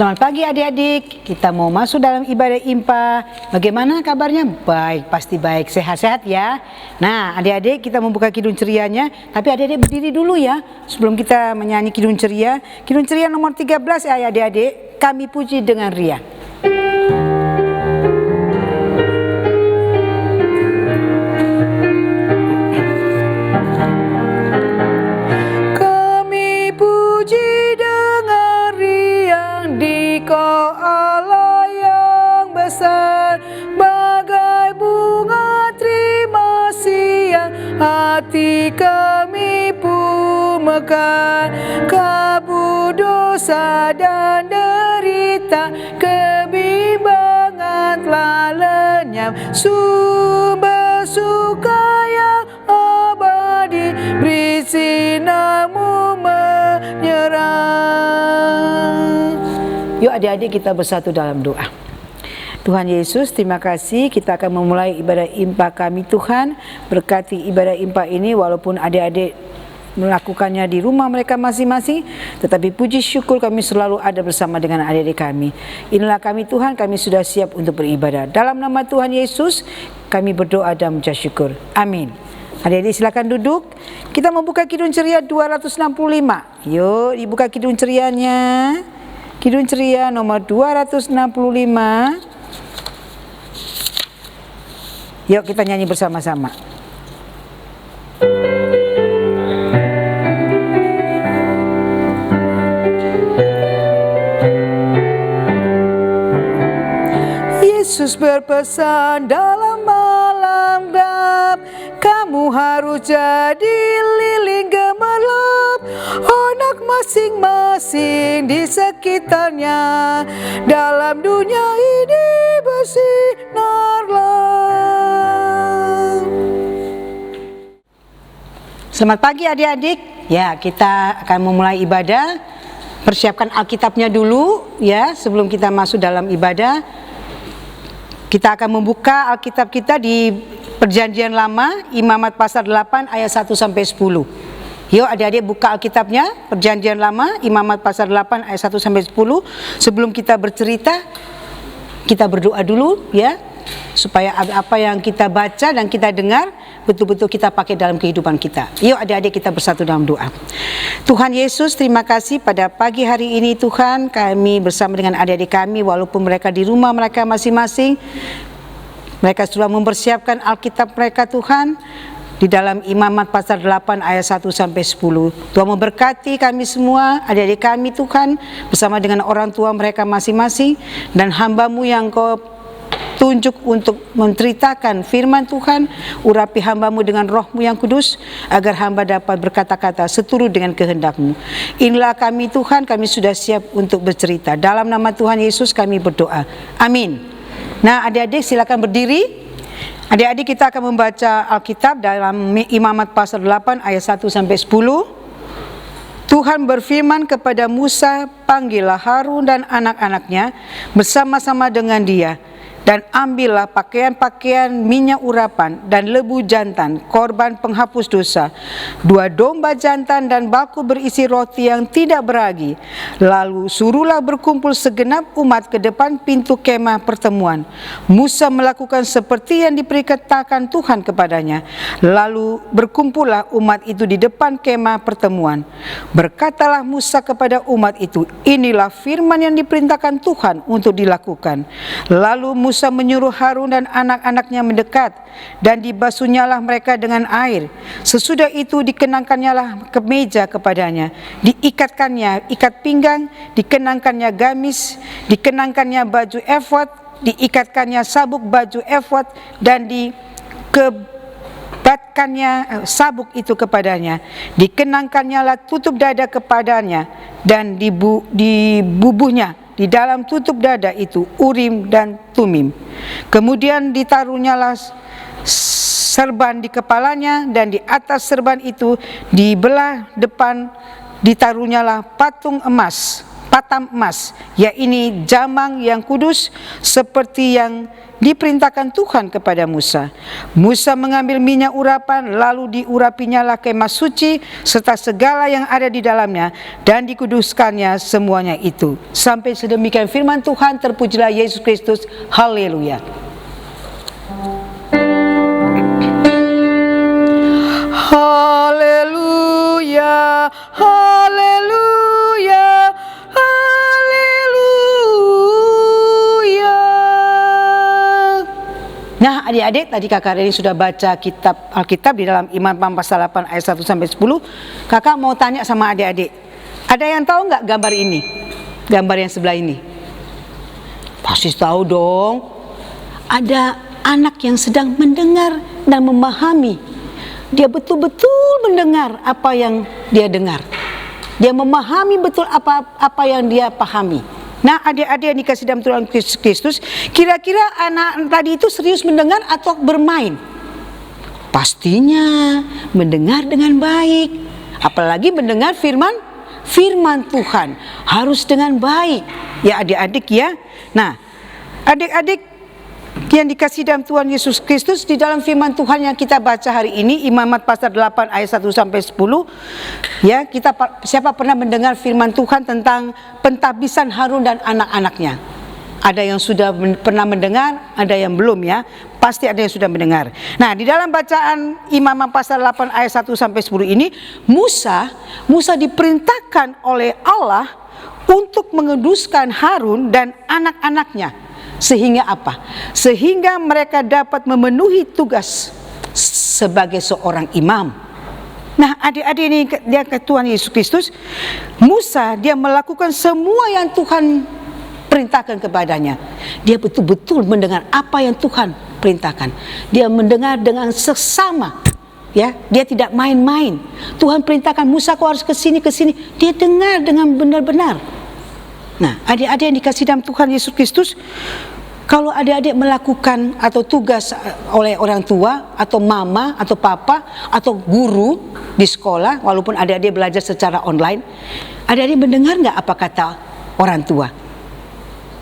Selamat pagi adik-adik, kita mau masuk dalam ibadah IMPA. Bagaimana kabarnya? Baik, pasti baik, sehat-sehat ya. Nah adik-adik kita membuka kidung cerianya, tapi adik-adik berdiri dulu ya. Sebelum kita menyanyi kidung ceria nomor 13 ya adik-adik, kami puji dengan riang. Kau Allah yang besar, bagai bunga terima siang, hati kami pun mekar. Kabut dosa dan derita, kebimbangan telah lenyap. Sumber suka yang abadi, beri sinar-Mu menyerang. Yuk adik-adik kita bersatu dalam doa. Tuhan Yesus, terima kasih, kita akan memulai ibadah IMPA kami Tuhan. Berkati ibadah IMPA ini walaupun adik-adik melakukannya di rumah mereka masing-masing, tetapi puji syukur kami selalu ada bersama dengan adik-adik kami. Inilah kami Tuhan, kami sudah siap untuk beribadah. Dalam nama Tuhan Yesus kami berdoa dan mengucap syukur. Amin. Adik-adik silakan duduk. Kita membuka kidung ceria 265. Yuk dibuka kidung cerianya. Kidung ceria nomor 265. Yuk kita nyanyi bersama-sama. Yesus berpesan dalam malam gelap, kamu harus jadi lilin gemerlap. Anak masing-masing di sekitarnya, dalam dunia ini bersinarlah. Selamat pagi adik-adik. Ya, kita akan memulai ibadah. Persiapkan Alkitabnya dulu ya sebelum kita masuk dalam ibadah. Kita akan membuka Alkitab kita di Perjanjian Lama, Imamat pasal 8 ayat 1 sampai 10. Yuk adik-adik buka Alkitabnya, Perjanjian Lama, Imamat pasal 8 ayat 1 sampai 10. Sebelum kita bercerita, kita berdoa dulu ya, supaya apa yang kita baca dan kita dengar betul-betul kita pakai dalam kehidupan kita. Yuk adik-adik kita bersatu dalam doa. Tuhan Yesus, terima kasih pada pagi hari ini Tuhan, kami bersama dengan adik-adik kami walaupun mereka di rumah mereka masing-masing. Mereka sudah mempersiapkan Alkitab mereka Tuhan. Di dalam Imamat pasal 8 ayat 1 sampai 10. Tuhan memberkati kami semua, adik-adik kami Tuhan, bersama dengan orang tua mereka masing-masing, dan hamba-Mu yang Kau tunjuk untuk menceritakan firman Tuhan, urapi hamba-Mu dengan Roh-Mu yang kudus, agar hamba dapat berkata-kata seturut dengan kehendak-Mu. Inilah kami Tuhan, kami sudah siap untuk bercerita. Dalam nama Tuhan Yesus kami berdoa. Amin. Nah adik-adik silakan berdiri. Adik-adik kita akan membaca Alkitab dalam Imamat pasal 8 ayat 1 sampai 10. Tuhan berfirman kepada Musa, panggillah Harun dan anak-anaknya bersama-sama dengan dia, dan ambillah pakaian-pakaian minyak urapan dan lebu jantan, korban penghapus dosa, 2 domba jantan dan baku berisi roti yang tidak beragi. Lalu suruhlah berkumpul segenap umat ke depan pintu kemah pertemuan. Musa melakukan seperti yang diperintahkan Tuhan kepadanya. Lalu berkumpullah umat itu di depan kemah pertemuan. Berkatalah Musa kepada umat itu, inilah firman yang diperintahkan Tuhan untuk dilakukan. Lalu Musa menyuruh Harun dan anak-anaknya mendekat, dan dibasuhnyalah mereka dengan air. Sesudah itu dikenangkannyalah kemeja kepadanya, diikatkannya ikat pinggang, dikenangkannya gamis, dikenangkannya baju efod, diikatkannya sabuk baju efod, dan dikebatkannya sabuk itu kepadanya. Dikenangkannyalah tutup dada kepadanya, dan dibubuhnya di dalam tutup dada itu Urim dan Tumim. Kemudian ditaruhnyalah serban di kepalanya, dan di atas serban itu di belah depan ditaruhnyalah patung emas patam emas, yaitu jamang yang kudus seperti yang diperintahkan Tuhan kepada Musa. Musa mengambil minyak urapan, lalu diurapinya kemah suci serta segala yang ada di dalamnya, dan dikuduskannya semuanya itu. Sampai sedemikian firman Tuhan. Terpujilah Yesus Kristus. Haleluya. Haleluya, haleluya, haleluya. Nah, adik-adik, tadi Kakak Reni sudah baca Alkitab di dalam Imamat pasal 8 ayat 1 sampai 10. Kakak mau tanya sama adik-adik, ada yang tahu nggak gambar ini? Gambar yang sebelah ini? Pasti tahu dong. Ada anak yang sedang mendengar dan memahami. Dia betul-betul mendengar apa yang dia dengar. Dia memahami betul apa yang dia pahami. Nah, adik-adik yang dikasih dalam Tuhan Kristus, kira-kira anak tadi itu serius mendengar atau bermain? Pastinya mendengar dengan baik. Apalagi mendengar firman Tuhan harus dengan baik. Ya adik-adik ya. Nah, adik-adik yang dikasih dalam Tuhan Yesus Kristus, di dalam firman Tuhan yang kita baca hari ini, Imamat pasal 8 ayat 1 sampai 10. Ya, siapa pernah mendengar firman Tuhan tentang pentahbisan Harun dan anak-anaknya? Ada yang sudah pernah mendengar, ada yang belum ya. Pasti ada yang sudah mendengar. Nah, di dalam bacaan Imamat pasal 8 ayat 1 sampai 10 ini, Musa diperintahkan oleh Allah untuk menguduskan Harun dan anak-anaknya. Sehingga apa? Sehingga mereka dapat memenuhi tugas sebagai seorang imam. Nah, adik-adik ini dia ke Tuhan Yesus Kristus, Musa dia melakukan semua yang Tuhan perintahkan kepadanya. Dia betul-betul mendengar apa yang Tuhan perintahkan. Dia mendengar dengan seksama. Ya, dia tidak main-main. Tuhan perintahkan Musa, kau harus ke sini. Dia dengar dengan benar-benar. Nah, adik-adik yang dikasih dalam Tuhan Yesus Kristus, kalau adik-adik melakukan atau tugas oleh orang tua atau mama atau papa atau guru di sekolah, walaupun adik-adik belajar secara online, adik-adik mendengar nggak apa kata orang tua?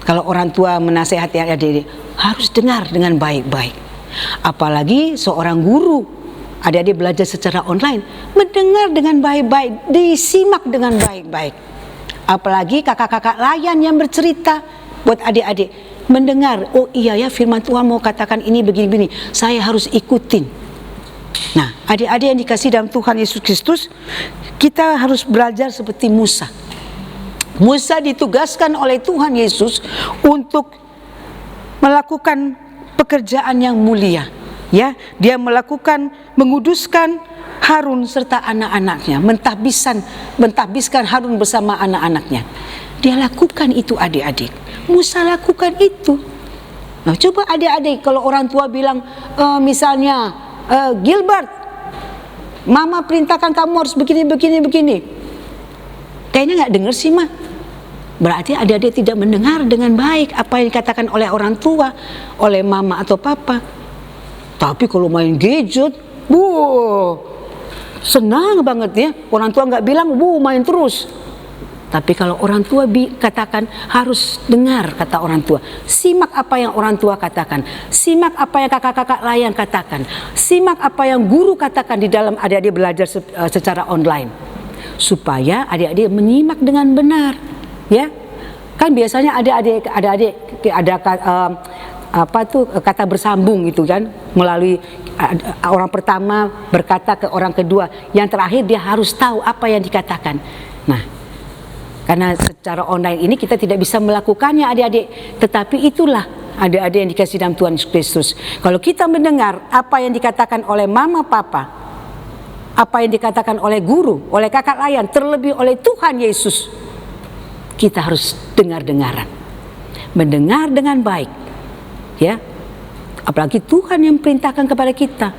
Kalau orang tua menasehati adik-adik, harus dengar dengan baik-baik. Apalagi seorang guru, adik-adik belajar secara online, mendengar dengan baik-baik, disimak dengan baik-baik. Apalagi kakak-kakak layan yang bercerita buat adik-adik, mendengar, oh iya ya firman Tuhan mau katakan ini begini-begini, saya harus ikutin. Nah, adik-adik yang dikasih dalam Tuhan Yesus Kristus, kita harus belajar seperti Musa. Musa ditugaskan oleh Tuhan Yesus untuk melakukan pekerjaan yang mulia. Ya, dia menguduskan Harun serta anak-anaknya, mentahbiskan Harun bersama anak-anaknya. Dia lakukan itu adik-adik. Musa lakukan itu. Nah, coba adik-adik kalau orang tua bilang misalnya Gilbert, mama perintahkan kamu harus begini. Kayaknya nggak dengar sih mah. Berarti adik-adik tidak mendengar dengan baik apa yang dikatakan oleh orang tua, oleh mama atau papa. Tapi kalau main gadget, senang banget ya. Orang tua nggak bilang, main terus. Tapi kalau orang tua katakan, harus dengar kata orang tua. Simak apa yang orang tua katakan. Simak apa yang kakak-kakak layan katakan. Simak apa yang guru katakan di dalam adik-adik belajar secara online. Supaya adik-adik menyimak dengan benar. Ya, kan biasanya adik-adik ada kata bersambung itu kan, melalui orang pertama berkata ke orang kedua, yang terakhir dia harus tahu apa yang dikatakan. Nah, karena secara online ini kita tidak bisa melakukannya adik-adik, tetapi itulah adik-adik yang dikasih dalam Tuhan Yesus Kristus. Kalau kita mendengar apa yang dikatakan oleh mama papa, apa yang dikatakan oleh guru, oleh kakak layan, terlebih oleh Tuhan Yesus, kita harus dengar-dengaran, mendengar dengan baik. Ya, apalagi Tuhan yang perintahkan kepada kita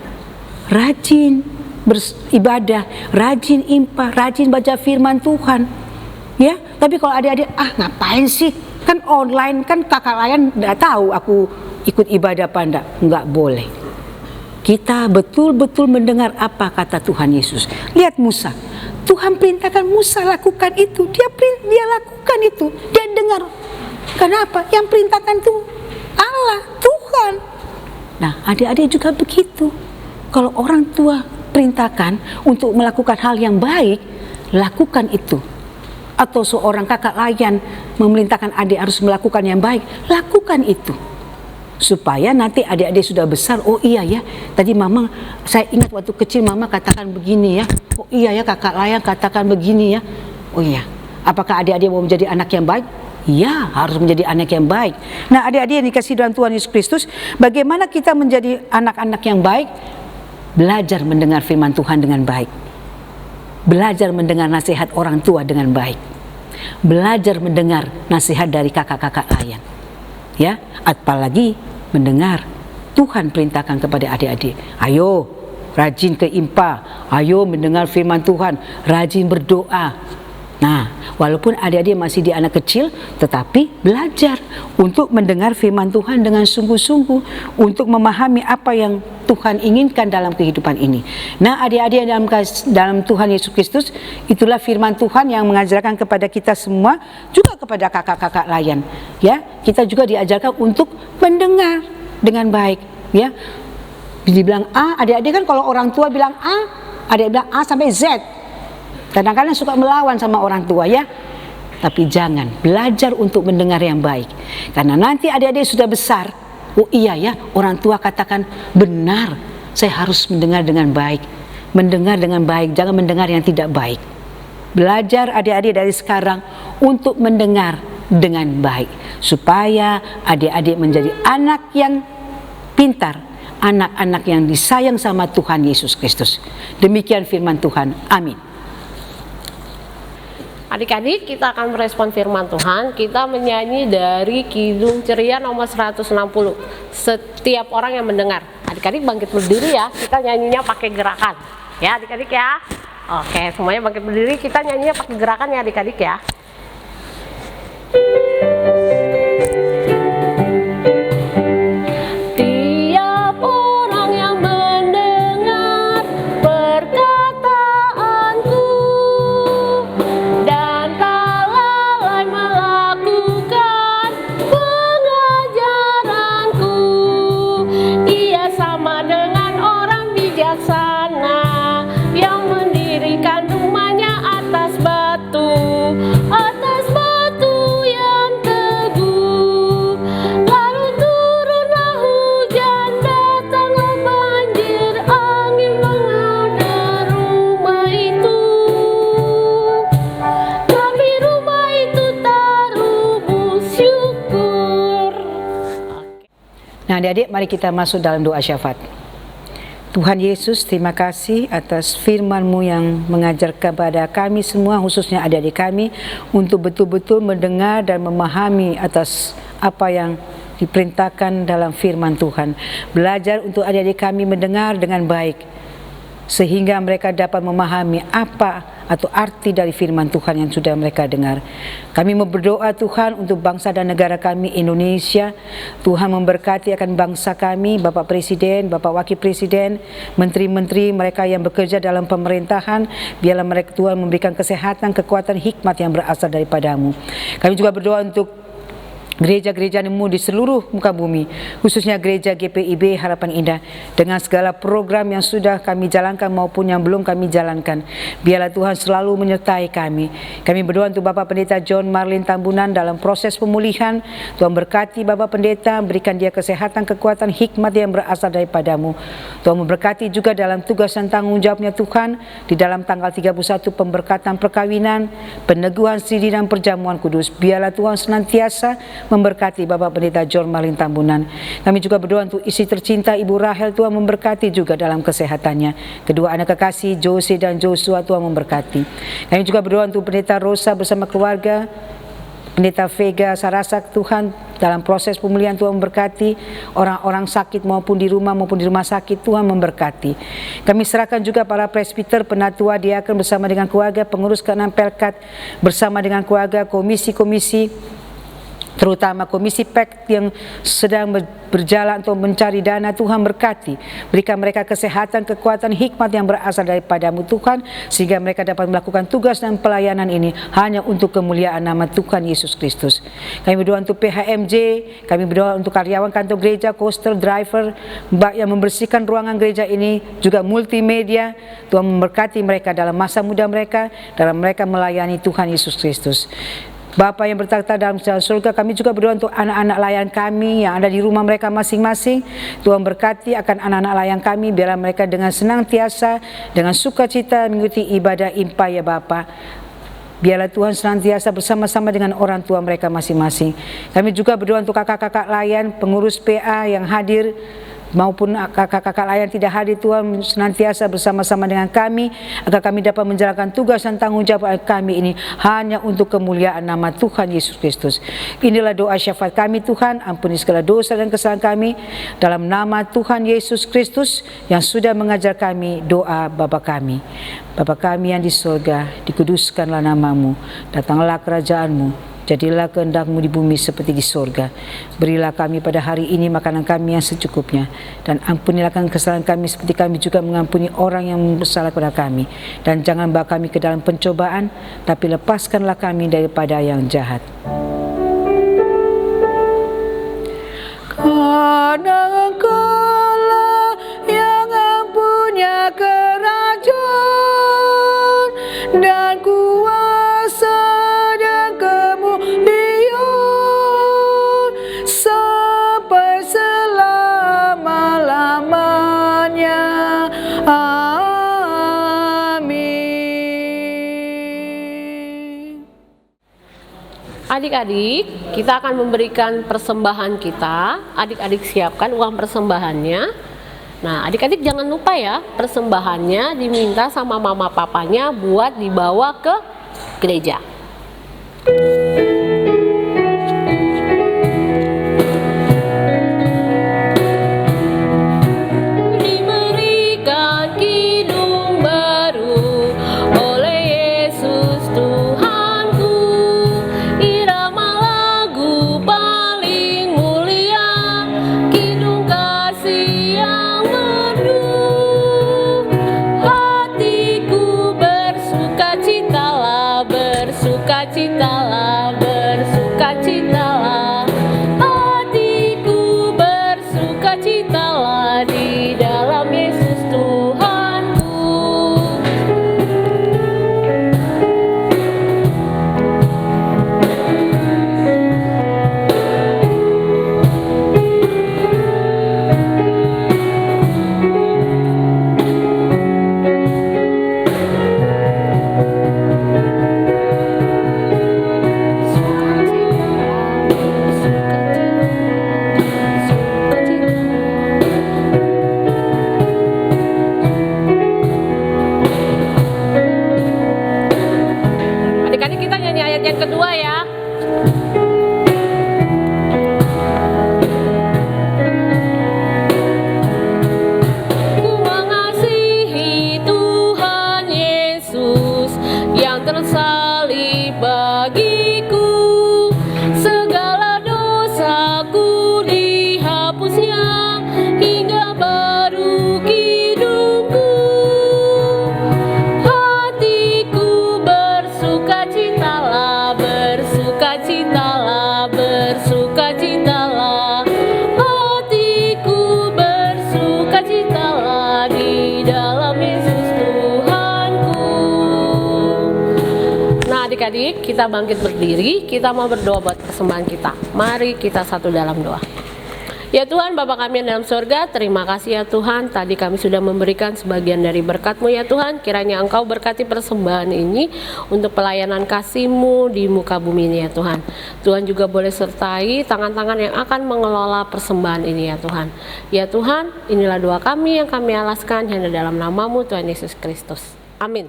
rajin beribadah, rajin impah, rajin baca firman Tuhan. Ya, tapi kalau adik-adik ngapain sih, kan online, kan kakak layan nggak tahu aku ikut ibadah apa enggak. Nggak boleh. Kita betul-betul mendengar apa kata Tuhan Yesus. Lihat Musa, Tuhan perintahkan Musa lakukan itu, dia lakukan itu, dia dengar. Kenapa? Yang perintahkan itu Allah, Tuhan. Nah, adik-adik juga begitu. Kalau orang tua perintahkan untuk melakukan hal yang baik, lakukan itu. Atau seorang kakak layan memerintahkan adik harus melakukan yang baik, lakukan itu. Supaya nanti adik-adik sudah besar, oh iya ya, tadi mama, saya ingat waktu kecil mama katakan begini ya, oh iya ya kakak layan katakan begini ya, oh iya. Apakah adik-adik mau menjadi anak yang baik? Iya, harus menjadi anak yang baik. Nah, adik-adik yang dikasihi dalam Tuhan Yesus Kristus, bagaimana kita menjadi anak-anak yang baik? Belajar mendengar firman Tuhan dengan baik. Belajar mendengar nasihat orang tua dengan baik. Belajar mendengar nasihat dari kakak-kakak layan. Ya, apalagi mendengar Tuhan perintahkan kepada adik-adik, ayo rajin ke IMPA, ayo mendengar firman Tuhan, rajin berdoa. Nah, walaupun adik-adik masih di anak kecil, tetapi belajar untuk mendengar firman Tuhan dengan sungguh-sungguh, untuk memahami apa yang Tuhan inginkan dalam kehidupan ini. Nah, adik-adik dalam Tuhan Yesus Kristus, itulah firman Tuhan yang mengajarkan kepada kita semua, juga kepada kakak-kakak layan. Ya, kita juga diajarkan untuk mendengar dengan baik. Ya, dibilang A, adik-adik kan kalau orang tua bilang A, adik bilang A sampai Z. Kadang-kadang suka melawan sama orang tua ya. Tapi jangan, belajar untuk mendengar yang baik. Karena nanti adik-adik sudah besar, oh iya ya, orang tua katakan benar, saya harus mendengar dengan baik. Mendengar dengan baik, jangan mendengar yang tidak baik. Belajar adik-adik dari sekarang untuk mendengar dengan baik, supaya adik-adik menjadi anak yang pintar, anak-anak yang disayang sama Tuhan Yesus Kristus. Demikian firman Tuhan, amin. Adik-adik, kita akan merespon firman Tuhan. Kita menyanyi dari Kidung Ceria nomor 160. Setiap orang yang mendengar. Adik-adik bangkit berdiri ya. Kita nyanyinya pakai gerakan. Ya adik-adik ya. Oke, semuanya bangkit berdiri. Kita nyanyinya pakai gerakan ya adik-adik ya. Nah, adik-adik, mari kita masuk dalam doa syafaat. Tuhan Yesus, terima kasih atas firman-Mu yang mengajar kepada kami semua, khususnya adik-adik kami, untuk betul-betul mendengar dan memahami atas apa yang diperintahkan dalam firman Tuhan. Belajar untuk adik-adik kami mendengar dengan baik, sehingga mereka dapat memahami apa atau arti dari firman Tuhan yang sudah mereka dengar. Kami berdoa Tuhan untuk bangsa dan negara kami Indonesia. Tuhan memberkati akan bangsa kami, Bapak Presiden, Bapak Wakil Presiden, menteri-menteri mereka yang bekerja dalam pemerintahan. Biarlah mereka Tuhan memberikan kesehatan, kekuatan, hikmat yang berasal daripadamu. Kami juga berdoa untuk gereja-gereja-Mu di seluruh muka bumi, khususnya gereja GPIB Harapan Indah, dengan segala program yang sudah kami jalankan maupun yang belum kami jalankan. Biarlah Tuhan selalu menyertai kami. Kami berdoa untuk Bapak Pendeta John Marlin Tambunan dalam proses pemulihan. Tuhan berkati Bapak Pendeta, berikan dia kesehatan, kekuatan, hikmat yang berasal daripadamu. Tuhan memberkati juga dalam tugas dan tanggung jawabnya Tuhan, di dalam tanggal 31 pemberkatan perkawinan, peneguhan siri dan perjamuan kudus. Biarlah Tuhan senantiasa memberkati Bapak Pendeta John Marlin Tambunan. Kami juga berdoa untuk istri tercinta Ibu Rahel, Tuhan memberkati juga dalam kesehatannya. Kedua anak kekasih Jose dan Joshua, Tuhan memberkati. Kami juga berdoa untuk Pendeta Rosa bersama keluarga, Pendeta Vega Sarasak, Tuhan dalam proses pemulihan Tuhan memberkati orang-orang sakit maupun di rumah sakit, Tuhan memberkati. Kami serahkan juga para presbiter, penatua, diakon bersama dengan keluarga, pengurus ke-6 Pelkat bersama dengan keluarga, komisi-komisi terutama Komisi PEK yang sedang berjalan untuk mencari dana. Tuhan berkati, berikan mereka kesehatan, kekuatan, hikmat yang berasal daripadamu Tuhan, sehingga mereka dapat melakukan tugas dan pelayanan ini hanya untuk kemuliaan nama Tuhan Yesus Kristus. Kami berdoa untuk PHMJ, kami berdoa untuk karyawan kantor gereja, coaster, driver, mbak yang membersihkan ruangan gereja ini, juga multimedia. Tuhan memberkati mereka dalam masa muda mereka, dalam mereka melayani Tuhan Yesus Kristus. Bapa yang bertakhta dalam surga, kami juga berdoa untuk anak-anak layan kami yang ada di rumah mereka masing-masing. Tuhan berkati akan anak-anak layan kami, biarlah mereka dengan senantiasa, dengan sukacita mengikuti ibadah impa ya Bapa. Biarlah Tuhan senantiasa bersama-sama dengan orang tua mereka masing-masing. Kami juga berdoa untuk kakak-kakak layan, pengurus PA yang hadir, maupun kakak-kakak layan tidak hadir. Tuhan senantiasa bersama-sama dengan kami, agar kami dapat menjalankan tugas dan tanggung jawab kami ini hanya untuk kemuliaan nama Tuhan Yesus Kristus. Inilah doa syafaat kami Tuhan, ampuni segala dosa dan kesalahan kami, dalam nama Tuhan Yesus Kristus yang sudah mengajar kami doa Bapa kami. Bapa kami yang di surga, dikuduskanlah namamu, datanglah kerajaanmu, jadilah kehendak-Mu di bumi seperti di surga. Berilah kami pada hari ini makanan kami yang secukupnya, dan ampunilah kesalahan kami seperti kami juga mengampuni orang yang bersalah kepada kami. Dan jangan bawa kami ke dalam pencobaan, tapi lepaskanlah kami daripada yang jahat. Karena Engkaulah yang punya kerajaan dan kuasa dan kemuliaan sampai selama-lamanya. Amin. Adik-adik, kita akan memberikan persembahan kita. Adik-adik siapkan uang persembahannya. Nah, adik-adik jangan lupa ya, persembahannya diminta sama mama papanya buat dibawa ke gereja. Diberikan kidung baru oleh Yesus Tuhanku, irama lagu paling mulia, kidung kasih yang merdu. Hatiku bersukacitalah, bersukacitalah, bersukacitalah. Hatiku bersukacitalah di dalam Yesus Tuhanku. Adik-adik kita nyanyi ayat yang kedua ya. Ku mengasihi Tuhan Yesus yang tersalib bagiku, segala dosaku dihapusnya hingga baru hidupku. Hatiku bersukacitalah, bersukacitalah, bersukacitalah. Hatiku bersukacitalah di dalam Yesus Tuhanku. Nah adik-adik, kita bangkit berdiri, kita mau berdoa buat persembahan kita. Mari kita satu dalam doa. Ya Tuhan, Bapa kami yang dalam surga, terima kasih ya Tuhan, tadi kami sudah memberikan sebagian dari berkat-Mu ya Tuhan. Kiranya Engkau berkati persembahan ini untuk pelayanan kasih-Mu di muka bumi ini ya Tuhan. Tuhan juga boleh sertai tangan-tangan yang akan mengelola persembahan ini ya Tuhan. Ya Tuhan, inilah doa kami yang kami alaskan hanya dalam nama-Mu Tuhan Yesus Kristus. Amin.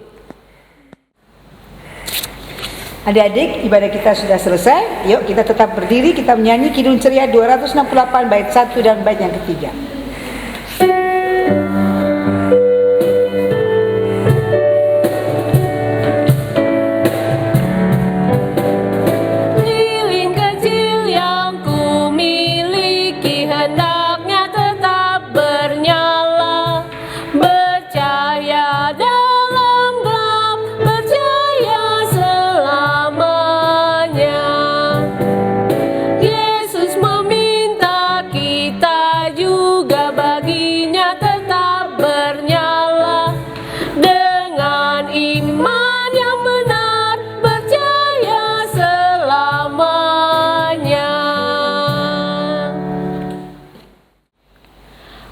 Adik-adik, ibadah kita sudah selesai. Yuk kita tetap berdiri, kita menyanyi Kidung Ceria 268 bait 1 dan bait yang ketiga. Lilin kecil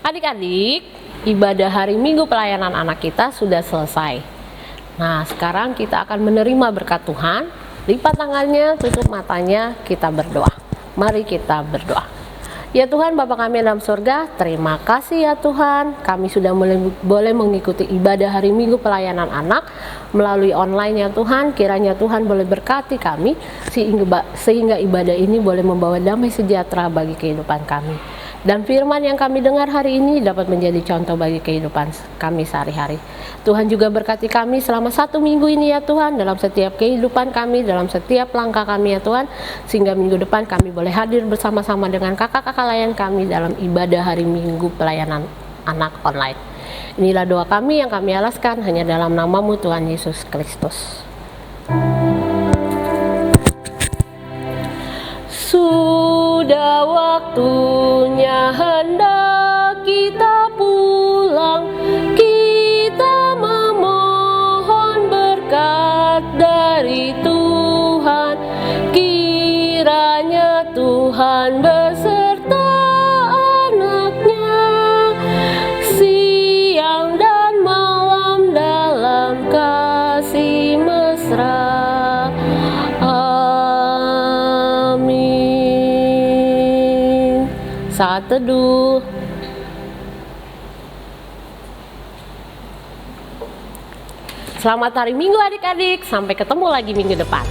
Adik-adik, ibadah hari Minggu pelayanan anak kita sudah selesai. Nah, sekarang kita akan menerima berkat Tuhan. Lipat tangannya, tutup matanya, kita berdoa. Mari kita berdoa. Ya Tuhan, Bapa kami dalam surga, terima kasih ya Tuhan, kami sudah boleh mengikuti ibadah hari Minggu pelayanan anak melalui online ya Tuhan. Kiranya Tuhan boleh berkati kami sehingga ibadah ini boleh membawa damai sejahtera bagi kehidupan kami. Dan firman yang kami dengar hari ini dapat menjadi contoh bagi kehidupan kami sehari-hari. Tuhan juga berkati kami selama 1 minggu ini ya Tuhan, dalam setiap kehidupan kami, dalam setiap langkah kami ya Tuhan, sehingga minggu depan kami boleh hadir bersama-sama dengan kakak-kakak layan kami dalam ibadah hari Minggu pelayanan anak online. Inilah doa kami yang kami alaskan hanya dalam nama-Mu Tuhan Yesus Kristus. Sudah waktunya hendak kita pulang, kita memohon berkat dari Tuhan. Kiranya Tuhan beserta anak-Nya siang dan malam dalam kasih mesra. Saat teduh. Selamat hari Minggu adik-adik, sampai ketemu lagi minggu depan.